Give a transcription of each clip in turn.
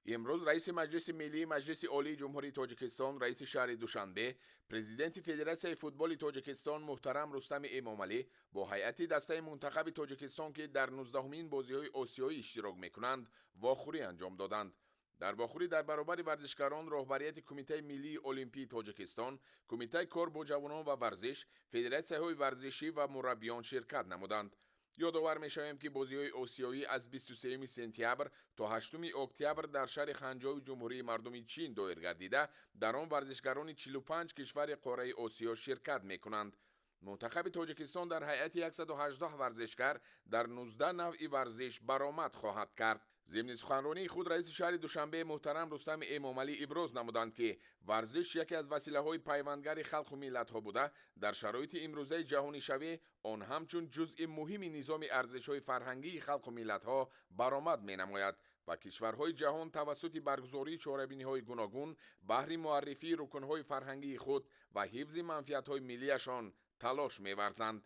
امروز رئیس مجلس ملی مجلس عالی جمهوری تاجیکستان رئیس شهر دوشنبه پرزیدنت فدراسیون فوتبال تاجیکستان محترم رستم امامعلی با هیئت دسته منتخب تاجیکستان که در 19مین بازی‌های آسیایی اشتراک می‌کنند واخوری انجام دادند. در واخوری در برابر ورزشکاران راهبریت کمیته ملی المپی تاجیکستان، کمیته کار با جوانان و ورزش، فدراسیون ورزشی و مربیان شرکت نمودند. یادآور می‌شویم که بازی‌های آسیایی از 23 سپتامبر تا 8 اکتبر در شهر خنجاو جمهوری مردم چین دایر گردیده، در آن ورزشکاران 45 کشور قاره آسیا شرکت می‌کنند. منتخب تاجیکستان در هیئت 118 ورزشکار در 19 نوع ورزش برآمد خواهد کرد. ضمن سخنرانی خود رئیس شهر دوشنبه محترم رستم امامعلی ابراز نمودند که ورزش یکی از وسیله‌های پیوندگر خلق و ملت‌ها بوده، در شرایط امروزه جهانی شوی آن همچون جزء مهمی نظام ارزش‌های فرهنگی خلق و ملت‌ها برآمد می‌نماید و کشورهای جهان توسط برگزاری چهاربینی‌های گوناگون بهر معرفی رکن‌های فرهنگی خود و حفظ منفعت‌های ملی‌شان تلاش می‌ورزند.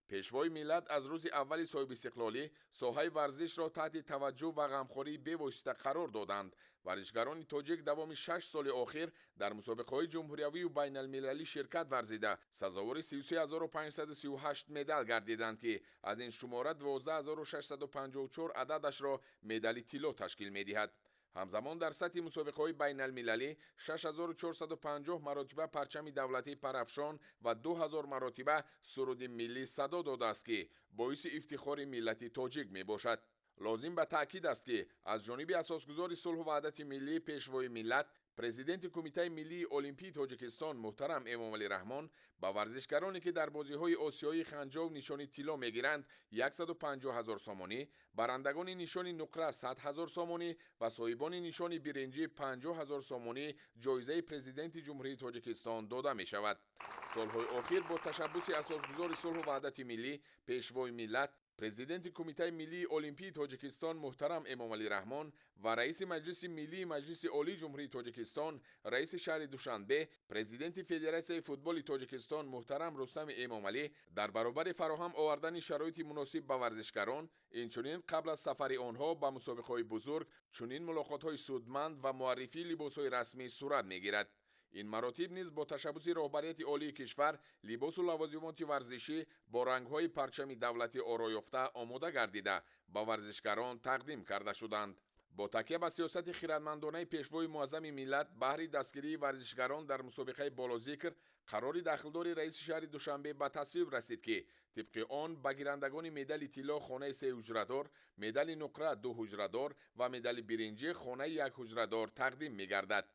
پیشوای ملت از روز اول صاحب استقلالی ساحه ورزش را تحت توجه و غمخوری بواسطه قرار دادند. ورزشکاران تاجیک دوام 6 سال اخیر در مسابقه‌های جمهوریوی و بین المللی شرکت ورزیده سزاوار 33538 مدال گردیدند که از این شماره 12654 عددش را مدال طلا تشکیل می‌دهد. همزمان در سطح مسابقه‌های بین المللی 6450 مرتبه پرچم دولتی پرافشان و 2000 مرتبه سرود ملی صدا داده است که باعث افتخار ملت تاجیک می باشد. لازم به تاکید است که از جانب اساسگزار صلح و وحدت ملی پیشوای ملت پرزیدنت کمیته ملی المپی تاجیکستان محترم امامعلی رحمان با ورزشکارانی که در بازی‌های آسیایی خنجاو نشان طلا می‌گیرند 150,000 سامانی، برندگان نشان نقره 100,000 سامانی و صاحبان نشان برنجی 50,000 سامانی جایزه پرزیدنت جمهوری تاجیکستان داده می‌شود. سال‌های اخیر با تشبث اساسگزار صلح و وحدت ملی پیشوای ملت پرزیدنت کمیته ملی المپی تاجیکستان محترم امامعلی رحمان و رئیس مجلس ملی مجلس عالی جمهوری تاجیکستان رئیس شهر دوشنبه پرزیدنت فدراسیون فوتبال تاجیکستان محترم رستم امامعلی در برابر فراهم آوردن شرایط مناسب به ورزشکاران اینچنین قبل از سفر آنها به مسابقه‌های بزرگ چنین ملاقات‌های سودمند و معرفی لباس‌های رسمی صورت می‌گیرد. این مراتب نیز با تشبث رهبریت عالی کشور لباس و لوازمات ورزشی با رنگ‌های پرچم دولتی آرایفته آماده گردیده با ورزشکاران تقدیم کرده شدند. با تکیه به سیاست خردمندانه پیشوای معظم ملت بهر دستگیری ورزشکاران در مسابقه بالاذکر قرار داخلدار رئیس شهر دوشنبه به تصویب رسید که طبق آن به گیرندگان مدال طلا خانه 3 حجره‌دار، مدال نقره 2 حجره‌دار و مدال برنجی خانه 1 حجره‌دار تقدیم می‌گردد.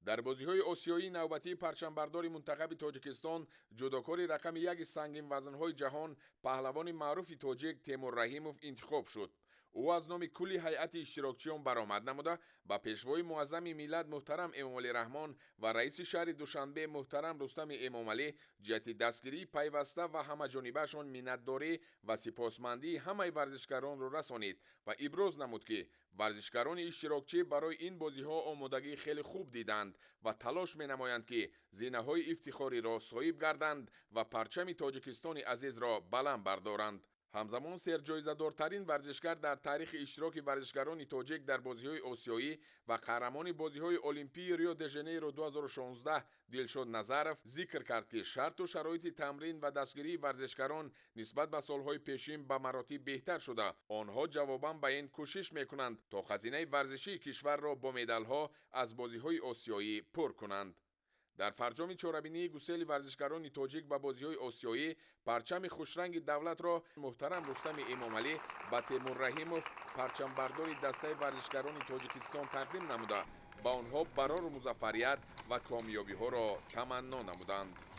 در بازی‌های آسیایی نوبتی پرچمبردار منتخب تاجیکستان جداکار رقم 1 سنگین وزن‌های جهان پهلوان معروف تاجیک تیمور رحیموف انتخاب شد. او از نام کلی هیئت اشتراکچیان برآمد نموده با پیشوای معظم ملت محترم امامعلی رحمان و رئیس شهر دوشنبه محترم رستم امامعلی جهت دستگیری پیوسته و همه‌جانبه‌شان منتداری و سپاسمندی همه ورزشکاران را رسانید و ابراز نمود که ورزشکاران اشتراکچی برای این بازی‌ها آمادگی خیلی خوب دیدند و تلاش می‌نمایند که زینه‌های افتخاری را صاحب گردند و پرچم تاجیکستان عزیز را بلند بردارند. همزمان سرجایزه‌دارترین ورزشکار در تاریخ اشتراک ورزشکاران تاجیک در بازی‌های آسیایی و قهرمان بازی‌های المپی ریو د ژانیرو 2016 دلشاد نظرов ذکر کرد که شرط و شرایط تمرین و دستگیری ورزشکاران نسبت به سال‌های پیشین به مراتب بهتر شده. آنها جواباً به این کوشش می‌کنند تا خزینه ورزشی کشور را با مدال‌ها از بازی‌های آسیایی پر کنند. در فرجام چهاربینی گسیل ورزشکاران تاجیک به بازی‌های آسیایی پرچم خوشرنگ دولت را محترم رستم امامعلی با تیمور رحیموف پرچمبردار دسته ورزشکاران تاجیکستان تقدیم نموده با آنها برای مظفریت و کامیابی‌ها را تمنا نمودند.